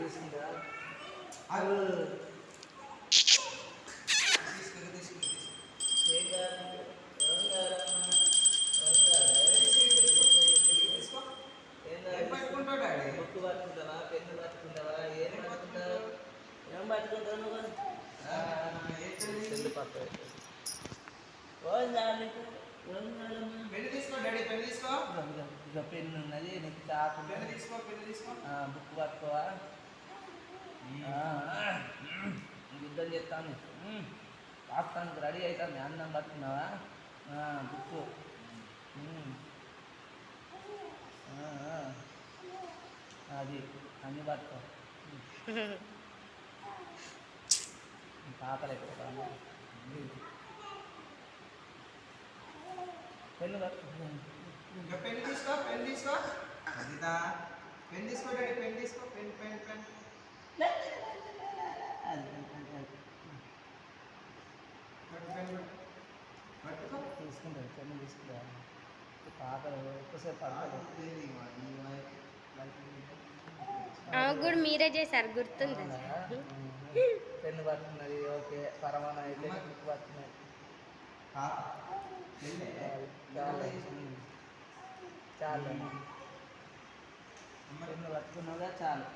తీసుకుంటా book పట్టుకుంటావా pen పట్టుకుంటావా ఏం పట్టుకుంటావు ఏం పట్టుకుంటావు నువ్వు పెన్ను పట్టు ఇక పెన్ను ఉన్నది నీకు చాకు బుక్ పట్టుకోవా యుద్ధం చేస్తాను రాస్తానికి రెడీ అవుతాను అన్నం పట్టుకున్నావా బుక్ అది అన్ని పట్టుకో ఆకలి ఎక్కువ పెన్ను పట్టుకో పెన్ తీసుకో పెన్ తీసుకో అదిదా పెన్ తీసుకో డాడీ పెన్ తీసుకో పెన్ పెన్ పెన్ పట్టుకో తీసుకుంటాను పెన్ను తీసుకుంటా ఆకలి ఎక్కువసేపు పడుతుంది కూడా మీరే చేశారు గుర్తుంది పెన్ను పట్టుకున్నది ఓకే పరమాణం అయితే బుక్ పట్టుకున్నది చాలు పెన్ను పట్టుకున్నదా చాలు